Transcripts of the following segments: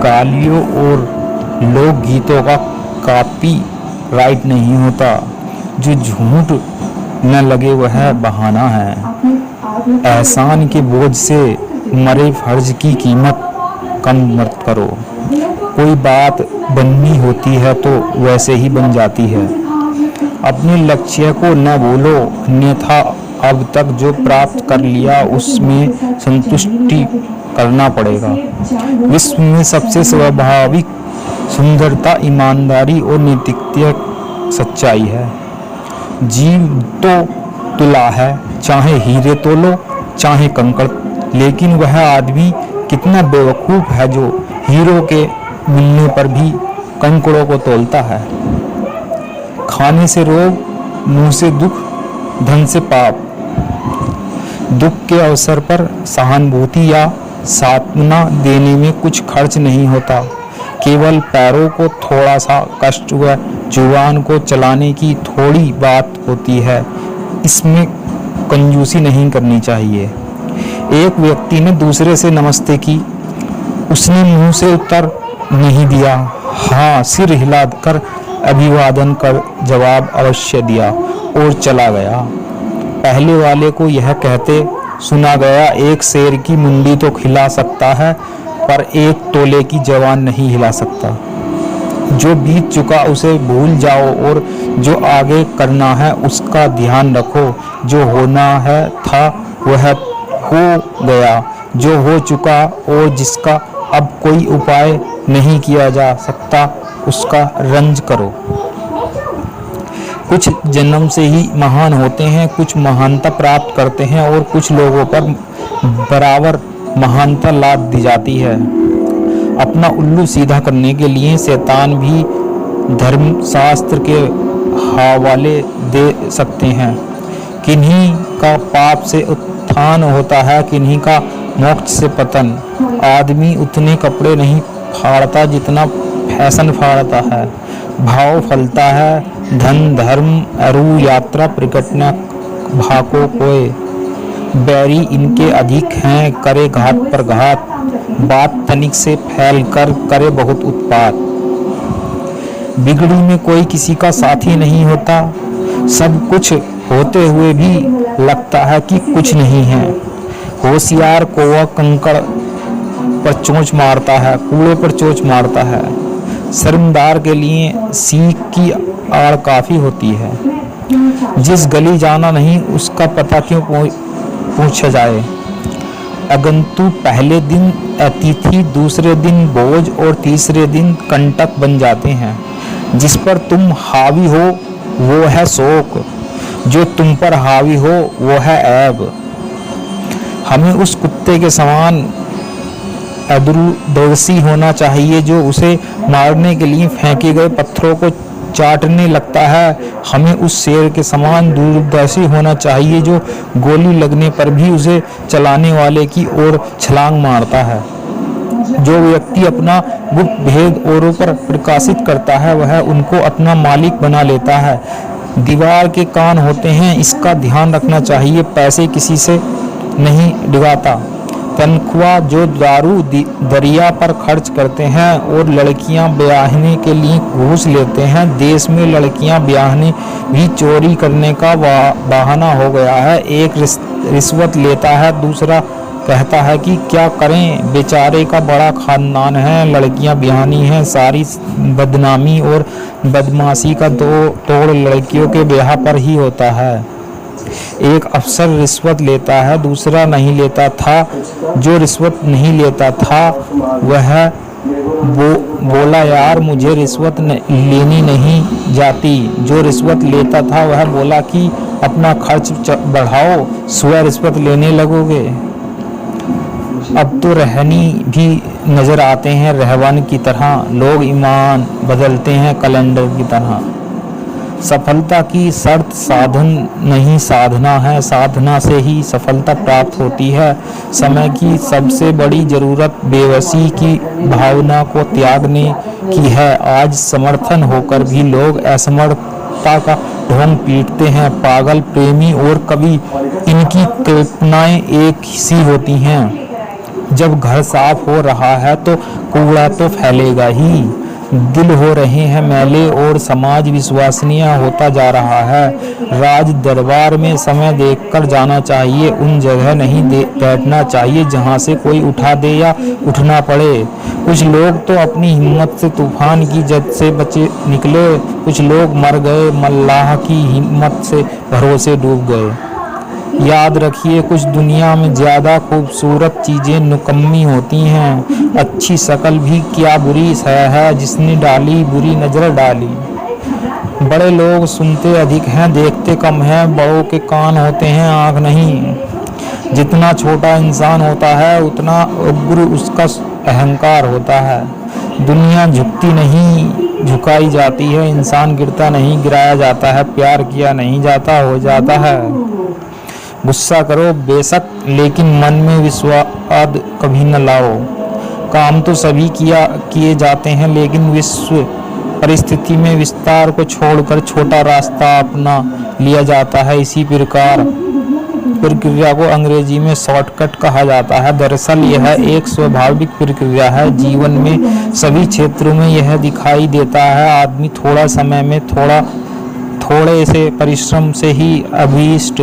गालियों और लोकगीतों का कॉपीराइट नहीं होता। जो झूठ न लगे वह बहाना है। एहसान के बोझ से मरे फर्ज की कीमत कम मत करो। कोई बात बननी होती है तो वैसे ही बन जाती है। अपने लक्ष्य को न भूलो, अन्यथा अब तक जो प्राप्त कर लिया उसमें संतुष्टि करना पड़ेगा। विश्व में सबसे स्वाभाविक सुंदरता ईमानदारी और नैतिकता सच्चाई है। जीव तो तुला है, चाहे हीरे तोलो चाहे कंकड़, लेकिन वह आदमी कितना बेवकूफ़ है जो हीरो के मिलने पर भी कंकड़ों को तोलता है। खाने से रोग, मुंह से दुख, धन से पाप। दुख के अवसर पर सहानुभूति या सांत्वना देने में कुछ खर्च नहीं होता। केवल पैरों को थोड़ा सा कष्ट व जुबान को चलाने की थोड़ी बात होती है। इसमें कंजूसी नहीं करनी चाहिए। एक व्यक्ति ने दूसरे से नमस्ते की। उसने मुंह से उत्तर नहीं दिया, हाँ सिर हिलाकर अभिवादन कर जवाब अवश्य दिया और चला गया। पहले वाले को यह कहते सुना गया, एक शेर की मुंडी तो खिला सकता है पर एक तोले की जवान नहीं हिला सकता। जो बीत चुका उसे भूल जाओ और जो आगे करना है उसका ध्यान रखो। जो होना है था वह हो गया। जो हो चुका और जिसका अब कोई उपाय नहीं किया जा सकता उसका रंज करो। कुछ जन्म से ही महान होते हैं, कुछ महानता प्राप्त करते हैं और कुछ लोगों पर बराबर महानता लाद दी जाती है। अपना उल्लू सीधा करने के लिए शैतान भी धर्मशास्त्र के हवाले दे सकते हैं। किन्हीं का पाप से उत्थान होता है, किन्हीं का मोक्ष से पतन। आदमी उतने कपड़े नहीं फाड़ता जितना फैशन फाड़ता है। भाव फलता है, धन धर्म अरु यात्रा प्रकटना भाको कोय। बैरी इनके अधिक हैं, करे घात पर घात। बात तनिक से फैल कर करे बहुत उत्पात। बिगड़ी में कोई किसी का साथी नहीं होता। सब कुछ होते हुए भी लगता है कि कुछ नहीं है। होशियार कौवा कंकड़ पर चोंच मारता है, कूड़े पर चोंच मारता है। शर्मदार के लिए सीख की आड़ काफी होती है। जिस गली जाना नहीं उसका पता क्यों पूछा जाए। अगंतु पहले दिन अतिथि, दूसरे दिन बोझ और तीसरे दिन कंटक बन जाते हैं। जिस पर तुम हावी हो वो है शोक, जो तुम पर हावी हो वो है ऐब। हमें उस कुत्ते के समान दूरदर्शी होना चाहिए जो उसे मारने के लिए फेंके गए पत्थरों को चाटने लगता है। हमें उस शेर के समान दूरदर्शी होना चाहिए जो गोली लगने पर भी उसे चलाने वाले की ओर छलांग मारता है। जो व्यक्ति अपना गुप्त भेद औरों पर प्रकाशित करता है वह उनको अपना मालिक बना लेता है। दीवार के कान होते हैं, इसका ध्यान रखना चाहिए। पैसे किसी से नहीं डिगाता। तनख्वाह जो दारू दरिया पर खर्च करते हैं और लड़कियां ब्याहने के लिए घूस लेते हैं। देश में लड़कियां ब्याहने भी चोरी करने का बहाना हो गया है। एक रिश्वत लेता है, दूसरा कहता है कि क्या करें, बेचारे का बड़ा खानदान है, लड़कियां ब्याहनी हैं। सारी बदनामी और बदमाशी का तोड़ लड़कियों के ब्याह पर ही होता है। एक अफसर रिश्वत लेता है, दूसरा नहीं लेता था। जो रिश्वत नहीं लेता था वह बोला यार मुझे रिश्वत लेनी नहीं जाती। जो रिश्वत लेता था वह बोला कि अपना खर्च बढ़ाओ, स्वयं रिश्वत लेने लगोगे। अब तो रहनी भी नजर आते हैं रहवान की तरह। लोग ईमान बदलते हैं कैलेंडर की तरह। सफलता की शर्त साधन नहीं साधना है, साधना से ही सफलता प्राप्त होती है। समय की सबसे बड़ी जरूरत बेबसी की भावना को त्यागने की है। आज समर्थन होकर भी लोग असमर्थता का ढोंग पीटते हैं। पागल, प्रेमी और कवि, इनकी कल्पनाएं एक सी होती हैं। जब घर साफ हो रहा है तो कूड़ा तो फैलेगा ही। दिल हो रहे हैं मैले और समाज विश्वसनीय होता जा रहा है। राज दरबार में समय देखकर जाना चाहिए, उन जगह नहीं बैठना चाहिए जहां से कोई उठा दे या उठना पड़े। कुछ लोग तो अपनी हिम्मत से तूफान की जद से बचे निकले, कुछ लोग मर गए मल्लाह की हिम्मत से भरोसे डूब गए। याद रखिए, कुछ दुनिया में ज़्यादा खूबसूरत चीज़ें निकम्मी होती हैं। अच्छी शक्ल भी क्या बुरी है जिसने डाली बुरी नज़र डाली। बड़े लोग सुनते अधिक हैं, देखते कम हैं। बड़ों के कान होते हैं, आँख नहीं। जितना छोटा इंसान होता है उतना उग्र उसका अहंकार होता है। दुनिया झुकती नहीं झुकाई जाती है, इंसान गिरता नहीं गिराया जाता है, प्यार किया नहीं जाता हो जाता है। गुस्सा करो बेशक, लेकिन मन में विषाद कभी न लाओ। काम तो सभी किए जाते हैं, लेकिन विश्व परिस्थिति में विस्तार को छोड़कर छोटा रास्ता अपना लिया जाता है। इसी प्रकार प्रक्रिया को अंग्रेजी में शॉर्टकट कहा जाता है। दरअसल यह एक स्वाभाविक प्रक्रिया है। जीवन में सभी क्षेत्रों में यह दिखाई देता है। आदमी थोड़ा समय में थोड़े से परिश्रम से ही अभीष्ट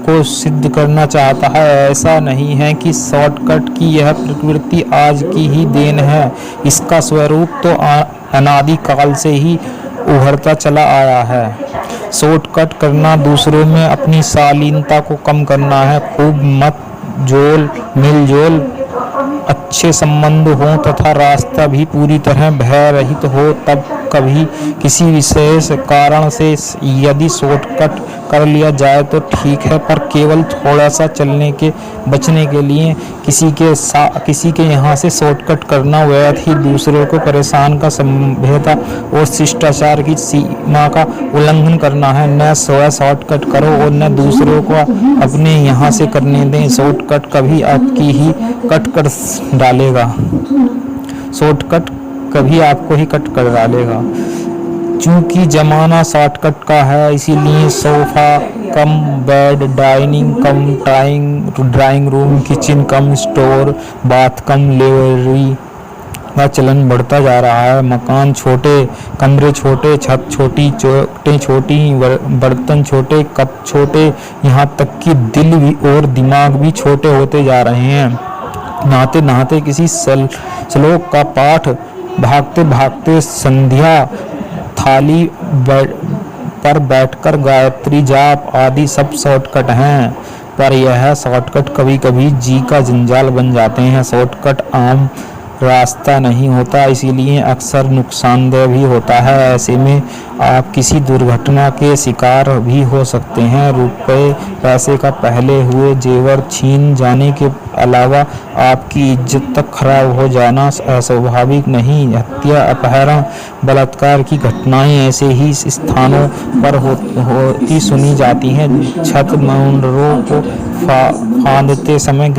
को सिद्ध करना चाहता है। ऐसा नहीं है कि शॉर्टकट की यह प्रवृत्ति आज की ही देन है। इसका स्वरूप तो अनादि काल से ही उभरता चला आया है। शॉर्टकट करना दूसरों में अपनी शालीनता को कम करना है। खूब मत जोल मिलजोल, अच्छे संबंध हों तथा रास्ता भी पूरी तरह भय रहित हो, तब कभी किसी विशेष कारण से यदि शॉर्टकट कर लिया जाए तो ठीक है, पर केवल थोड़ा सा चलने के बचने के लिए किसी के यहाँ से शॉर्टकट करना व्यर्थ ही दूसरों को परेशान का सभ्यता और शिष्टाचार की सीमा का उल्लंघन करना है। न स्वयं शॉर्टकट करो और न दूसरों को अपने यहाँ से करने दें। शॉर्टकट कभी आपकी ही कट कर डालेगा। शॉर्टकट कभी आपको ही कट कर डालेगा। चूंकि जमाना शॉर्टकट का है, इसीलिए सोफा कम बेड, डाइनिंग कम ड्राइंग रूम, किचन कम स्टोर, बाथ कम लेवरी का चलन बढ़ता जा रहा है। मकान छोटे, कमरे छोटे, छत छोटी, चोटें छोटी, बर्तन छोटे, कप छोटे, यहाँ तक कि दिल भी और दिमाग भी छोटे होते जा रहे हैं। नहाते नहाते किसी श्लोक का पाठ, भागते भागते संध्या थाली पर बैठकर गायत्री जाप आदि सब शॉर्टकट हैं। पर यह शॉर्टकट कभी कभी जी का जंजाल बन जाते हैं। शॉर्टकट आम रास्ता नहीं होता, इसीलिए अक्सर नुकसानदेह भी होता है। ऐसे में आप किसी दुर्घटना के शिकार भी हो सकते हैं। रुपए पैसे का पहले हुए जेवर छीन जाने के अलावा आपकी इज्जत तक खराब हो जाना अस्वाभाविक नहीं। हत्या, अपहरण, बलात्कार की घटनाएं ऐसे ही स्थानों पर होती सुनी जाती हैं। छत मंडरों को फांदते समय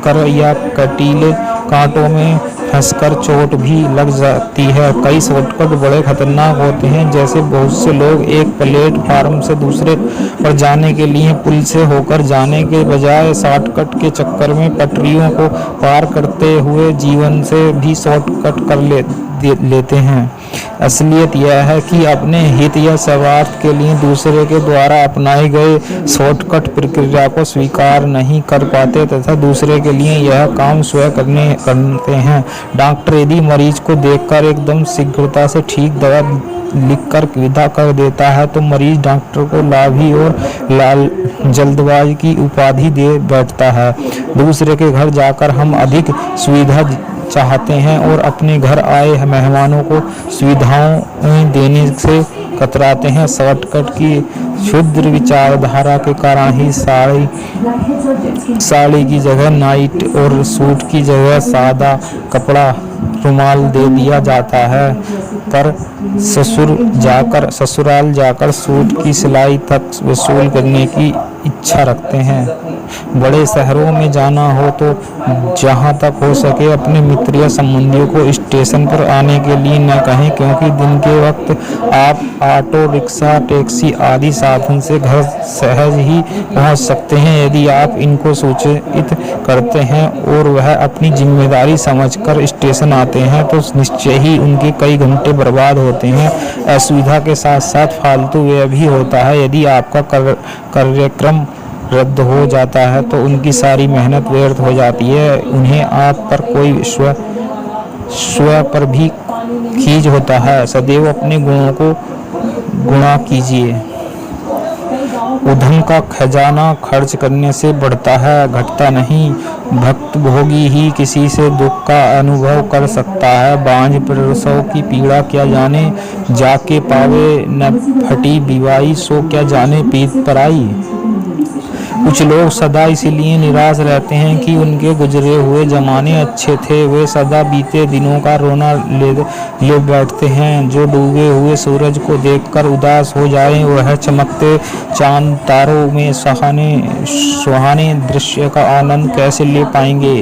कर या कटीले कांटों में फंसकर चोट भी लग जाती है। कई शॉर्टकट बड़े खतरनाक होते हैं, जैसे बहुत से लोग एक प्लेटफार्म से दूसरे पर जाने के लिए पुल से होकर जाने के बजाय शॉर्टकट के चक्कर में पटरियों को पार करते हुए जीवन से भी शॉर्टकट कर लेते हैं। असलियत यह है कि अपने हित या स्वार्थ के लिए दूसरे के द्वारा अपनाए गए शॉर्टकट प्रक्रिया को स्वीकार नहीं कर पाते तथा दूसरे के लिए यह काम स्वयं करते हैं। डॉक्टर यदि मरीज को देखकर एकदम शीघ्रता से ठीक दवा लिखकर विदा कर देता है तो मरीज डॉक्टर को लाभी और जल्दबाजी की उपाधि दे बैठता है। दूसरे के घर जाकर हम अधिक सुविधा चाहते हैं और अपने घर आए मेहमानों को सुविधाएं देने से कतराते हैं। शॉर्टकट की क्षुद्र विचारधारा के कारण ही साड़ी की जगह नाइट और सूट की जगह सादा कपड़ा रुमाल दे दिया जाता है, पर ससुराल जाकर सूट की सिलाई तक वसूल करने की इच्छा रखते हैं। बड़े शहरों में जाना हो तो जहां तक हो सके अपने मित्र या संबंधियों को स्टेशन पर आने के लिए न कहें, क्योंकि दिन के वक्त आप ऑटो रिक्शा टैक्सी आदि साधन से घर सहज ही पहुंच सकते हैं। यदि आप इनको सूचित करते हैं और वह अपनी जिम्मेदारी समझकर स्टेशन आते हैं तो निश्चय ही उनके कई घंटे बर्बाद होते हैं। असुविधा के साथ साथ फालतू व्यय भी होता है। यदि आपका कार्यक्रम रद्द हो जाता है तो उनकी सारी मेहनत व्यर्थ हो जाती है। उन्हें आप पर कोई स्व पर भी खींच होता है। सदैव अपने गुणों को गुणा कीजिए। उधम का खजाना खर्च करने से बढ़ता है, घटता नहीं। भक्त भोगी ही किसी से दुख का अनुभव कर सकता है। बांझ प्रसव की पीड़ा क्या जाने जाके पावे, न फटी बिवाई सो क्या जाने पीत पर आई। कुछ लोग सदा इसलिए निराश रहते हैं कि उनके गुजरे हुए जमाने अच्छे थे। वे सदा बीते दिनों का रोना ले बैठते हैं। जो डूबे हुए सूरज को देखकर उदास हो जाए वह चमकते चांद तारों में सुहाने दृश्य का आनंद कैसे ले पाएंगे।